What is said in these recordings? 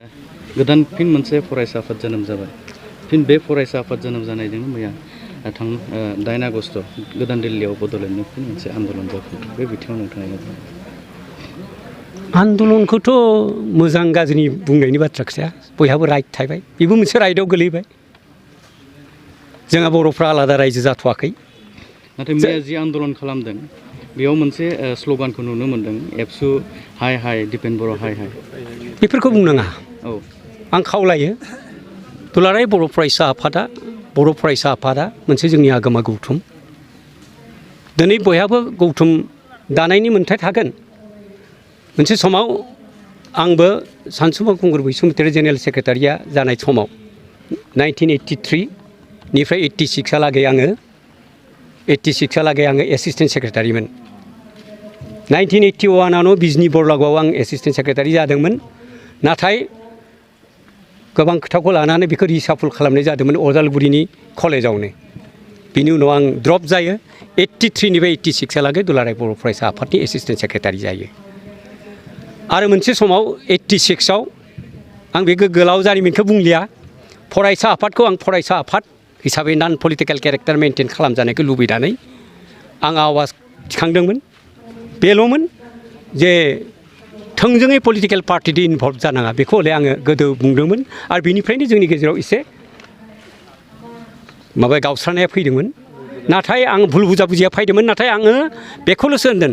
गोदान फिन मोनसे फरायसा आफाद जोनोम जाबाय। फिन बे फरायसा आफाद जोनोम जानायजों मैया 8 आगस्ट गोदान दिल्लीयाव बड'लेण्डनि फिन मोनसे आन्दलन जाफुंदों। बे बिथिङाव नोंथाङा आन्दलनखौथ' मोजां गाज्रि बुंनायनि बाथ्रा खोथाया बयहाबो राइट थाबाय। बेबो मोनसे राइटआव गोलैबाय। जोंहा बर'फ्रा आलादा रायजो जाथ'वाखै। नाथाय मैया जि आन्दलन खालामदों बेयाव मोनसे स्ल'गानखौ नुनो मोन्दों, एबसु हाय हाय दिपेन बर' हाय हाय। बेफोरखौ बुंनाङा। औ, आं खावलायो दुलाराय बर' फरायसा आफादा मोनसे जोंनि आगोमा गौथुम। दिनै बयहाबो गौथुम दानायनि मोन्थाय थागोन। मोनसे समाव आंबो सानसुमा खुंगुर बैसुमुतियारि जेनेरेल सेक्रेटारिया जानाय समाव 1983 निफ्राय 86 हालागै आङो एसिस्टेन्ट सेक्रेटारिमोन। 1981 आवनो बिजनि बरलागावआव आं एसिस्टेन्ट सेक्रेटारि जादोंमोन। नाथाय गोबां खोथाखौ लानानै बेखौ रिसाफल खालामनाय जादोंमोन अदालगुरिनि कलेजावनो। बिनि उनाव आं द्रप जायो। 83 निफ्राय 86 हालागै दुलाराय बर' फरायसा आफादनि एसिस्टेन्ट सेक्रेटारि जायो। आरो मोनसे समाव 86 आव आं बे गोलाव जारिमिनखौ बुंलिया, फरायसा आफादखौ आं फरायसा आफाद हिसाबै नन पलिटिकेल केरेक्टार मेनटेन खालामजानायखौ लुबैनानै आं आवाज थिखांदोंमोन। बेल'मोन जे थोंजोङै पलिटिकेल पार्टिजों इनभल्भ जानाङा, बेखौ हले आङो गोदो बुंदोंमोन। आरो बेनिफ्रायनो जोंनि गेजेराव एसे गावस्रानाया फैदोंमोन। नाथाय आं भुल बुजिया फैदोंमोन। नाथाय आङो बेखौल'सो होनदों,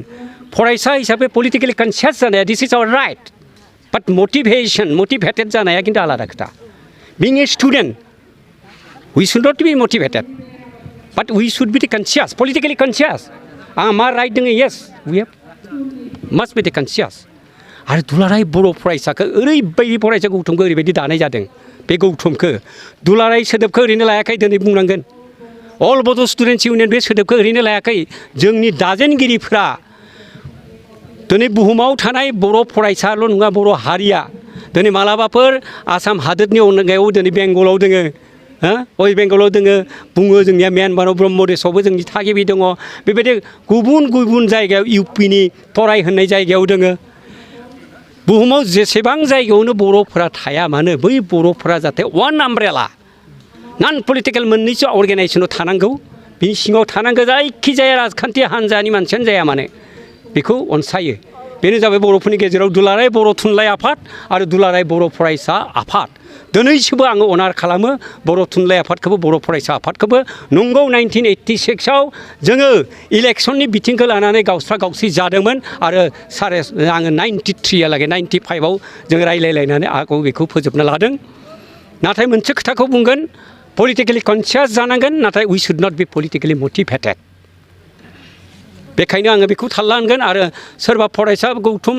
फरायसा हिसाबै पलिटिकेलि कनसियास जानाया दिस इज आवर राइट, बाट मटिभेटेड जानाया खिन्थु आलादा खोथा। Being a student we should not be motivated, but we should be conscious, politically conscious. आंहा मा राइट दङ? Yes, we have must be conscious. आरो दुलाराय बर' फरायसाखौ ओरैबायदि फरायसा गौथुमखौ ओरैबायदि दानाय जादों। बे गौथुमखौ दुलाराय सोदोबखौ ओरैनो लायाखै, दिनै बुंनांगोन। अल बड' स्टुडेन्टस इउनियन बे सोदोबखौ ओरैनो लायाखै। जोंनि दाजेनगिरिफ्रा दिनै बुहुमाव थानाय बर' फरायसाल' नङा, बर' हारिया दिनै मालाबाफोर आसाम हादोरनि अनगायाव दिनै बेंगलाव दोङो, वेस्ट बेंगलाव दोङो, बुङो जोंनिया म्यानमाराव ब्रह्मदेशआवबो जोंनि थागिबि दङ। बेबायदि गुबुन गुबुन जायगायाव इउपिनि तराय होननाय जायगायाव दोङो। बुहुमाव जेसेबां जायगायावनो बर'फोरा थाया मानो, बै बर'फोरा जाहाथे वान आमब्रेला नन पलिटिकेल मोननैसो अर्गेनाइजेसनाव थानांगौ, बिनि सिङाव थानांगौ। जायखिजाया राजखान्थि हान्जानि मानसियानो जाया मानो बेखौ अनसायो। बेनो जाबाय बर'फोरनि गेजेराव दुलाराय बर' थुनलाइ आफाद आरो दुलाराय बर' फरायसा आफाद। दिनैसिमबो आङो अनार खालामो बर' थुनलाइ आफादखौबो, बर' फरायसा आफादखौबो। नंगौ 1986 आव जोङो इलेक्सननि बिथिंखौ लानानै गावस्रा गावस्रि जादोंमोन। आरो आङो 95 आव जों रायलायलायनानै आगोल बेखौ फोजोबना लादों। नाथाय मोनसे खोथाखौ बुंगोन, पलिटिकेलि कनसियास जानांगोन, नाथाय we should not be politically motivated. बेखायनो आङो बेखौ थाल लानांगोन। आरो सोरबा फरायसा गौथुम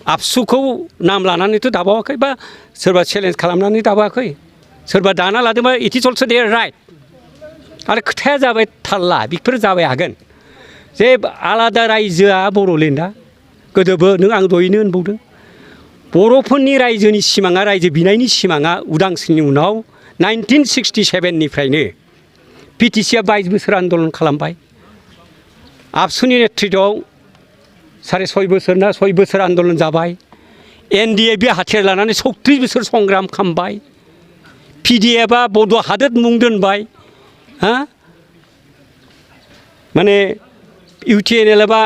आबसुखौ नाम लानानैथ' दाबावाखै, बा सोरबा चेलेन्ज खालामनानै दाबावाखै, सोरबा दाना लादोंबा इट इज अलस' देयार राइट। आरो खोथाया जाबाय थाल्ला, बेफोर जाबाय हागोन जे आलादा रायजोआ बर'लेण्डआ गोदोबो नों आं दहायनो होनबावदों, बर'फोरनि रायजोनि सिमाङा, रायजो बिनायनि सिमाङा उदांस्रिनि उनाव 1967 निफ्रायनो पिटिसिया 22 बोसोर आन्दलन खालामबाय। आबसुनि नेतृत्वआव 6.5 बोसोर ना 6 बोसोर आन्दलन जाबाय। एनडिए बे हाथियार लानानै 36 बोसोर संग्राम खालामबाय। पिडिएफआ बड' हादोर मुं दोनबाय। माने इउटिएनएलएफआ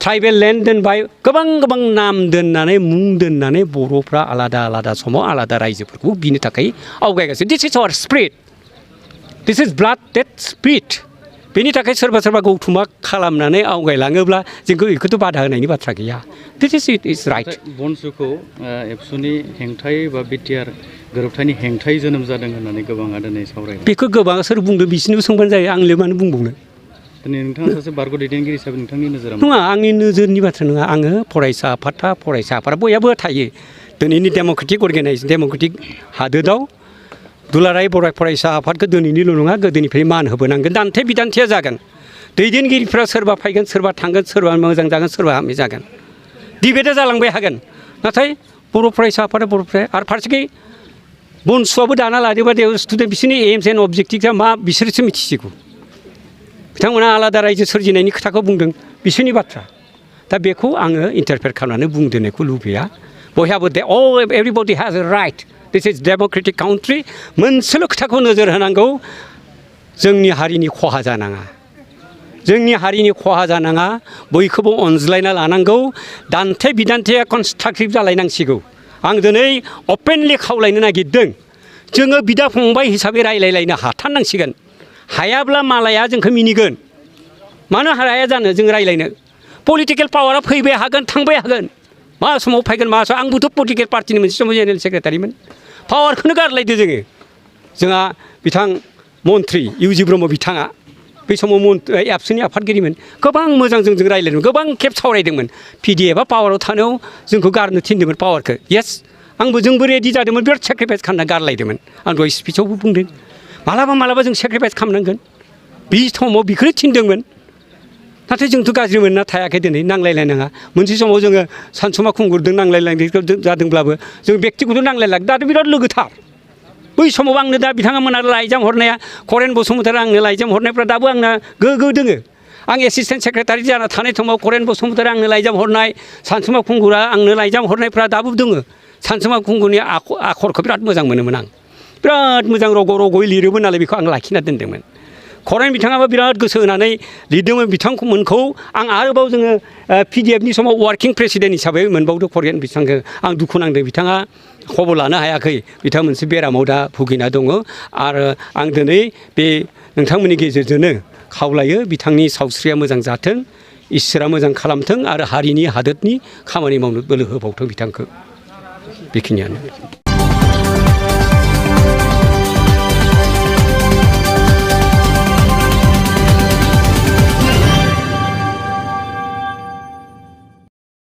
ट्राइबेल लेन्ड दोनबाय। गोबां गोबां नाम दोननानै, मुं दोननानै बर'फ्रा आलादा आलादा समाव आलादा रायजोफोरखौ बिनो थाखाय आवगायगासिनो। दिस इज आवार स्पिरिट, दिस इज ब्लाड डेट स्पिरिट। बेनि थाखाय सोरबा सोरबा गौथुमा खालामनानै आवगायलाङोब्ला जोंखौ बेखौथ' बादा होनायनि बाथ्रा गैया। दिस इज राइट। बनसुखौ एबसुनि हेंथायै बा बिटिआर गोरोबथायनि हेंथायै जोनोम जादों होननानै गोबाङा दिनै सावरायदों। बेखौ गोबाङा सोर बुंदों बिसोरनोबो सोंबानो जायो, आंलाय मानो बुंबावनो। दिनै नोंथाङा सासे बारग' दैदेनगिरि हिसाबै नोंथांनि नोजोरा नङा, आंनि नोजोरनि बाथ्रा नङा। आङो फरायसा आफादा बयहाबो थायो। दिनैनि डेम'क्रेटिक डेम'क्रेटिक हादोराव दुलाराय बर' फरायसा आफादखौ दिनैनिल' नङा, गोदोनिफ्राय मान होबोनांगोन। दान्थे बिदान्थेया जागोन। दैदेनगिरिफ्रा सोरबा फैगोन, सोरबा थांगोन, सोरबा मोजां जागोन, सोरबा हामि जागोन। डिबेटआ जालांबाय हागोन। नाथाय बर' फरायसा आफादा आरो फारसेखै बनसुआबो दाना लादोंबा स्टुडेन्ट बिसोरनि एम्स एन्ड अबजेक्टिभआ मा बिसोरसो मिथिसिगौ। बिथांमोना आलादा रायजो सोरजिनायनि खोथाखौ बुंदों, बिसोरनि बाथ्रा। दा बेखौ आङो इन्टारफेयार खालामनानै बुंदेरनायखौ लुबैया। बयहाबो everybody has a right. This is democratic country. मोनसेल' खोथाखौ नोजोर होनांगौ जोंनि हारिनि खहा जानाङा जोंनि हारिनि खहा जानाङा बयखौबो अनज्लायना लानांगौ दान्थे बिदान्थेया कनस्ट्राक्टिभ जालायनांसिगौ आं दिनै अपेनलि खावलायनो नागिरदों जोङो बिदा फंबाय हिसाबै रायलायलायनो हाथारनांसिगोन हायाब्ला मालाया जोंखौ मिनिगोन मानो हाया जानो जों रायलायनो पलिटिकेल पावारा फैबाय हागोन थांबाय हागोन मा समाव फैगोन मा समाव आंबोथ' पलिटिकेल पार्टिनि मोनसे समाव जेनेरेल सेक्रेटारिमोन पावारखौनो गारलायदो जोंहा बिथां मन्त्रि इउजि ब्रह्म बिथाङा बे समाव एबसुनि आफादगिरिमोन गोबां मोजां जों रायलायदोंमोन गोबां खेब सावरायदोंमोन पिडिएफआ पावाराव थानायाव जोंखौ गारनो थिनदोंमोन पावारखौ येस जोंबो रेडि जादोंमोन बिराद सेक्रिफाइस खालामना गारलायदोंमोन आं दहाय स्पिचआवबो बुंदों मालाबा जों सेक्रिफाइस खालामनांगोन बे समाव बेखौनो थिनदोंमोन नाथाय जोंथ' गाज्रि मोनना थायाखै दिनै नांलायलायनाङा मोनसे समाव जोङो सानसुमा खुंगुरदों नांलायलायनाय जादोंब्लाबो जों बेक्तिगत नांलायलायदों दाथ' बिराद लोगोथार बै समाव आंनो दा बिथांमोना लाइजाम हरनाया करेन बसुमतारी आंनो लाइजाम हरनायफ्रा दाबो आंना गोगो दोङो आं एसिस्टेन्ट सेक्रेटारि जाना थानाय समाव करेन बसुमतारी आंनो लाइजाम हरनाय सानसुमा खुंगुरा आंनो लाइजाम हरनायफ्रा दाबो दोङो सानसुमा खुंगुरनि आखरखौ बिराद मोजां मोनोमोन आं बिराद मोजां रग' रग'यै लिरोमोन नालाय बेखौ आं लाखिना दोन्दोंमोन करेन बिथाङाबो बिराद गोसो होनानै लिरदोंमोन बिथांमोनखौ आं आरोबाव जोङो पिडिएफनि समाव वार्किं प्रेसिडेन्ट हिसाबै मोनबावदों करेन बिथांखौ आं दुखु नांदों बिथाङा खबर लानो हायाखै बिथाङा मोनसे बेरामाव दा भुगिना दङ आरो आं दिनै बे नोंथांमोननि गेजेरजोंनो खावलायो बिथांनि सावस्रिया मोजां जाथों इसोरा मोजां खालामथों आरो हारिनि हादोरनि खामानि मावनो बोलो होबावथों बिथांखौ बेखिनियानो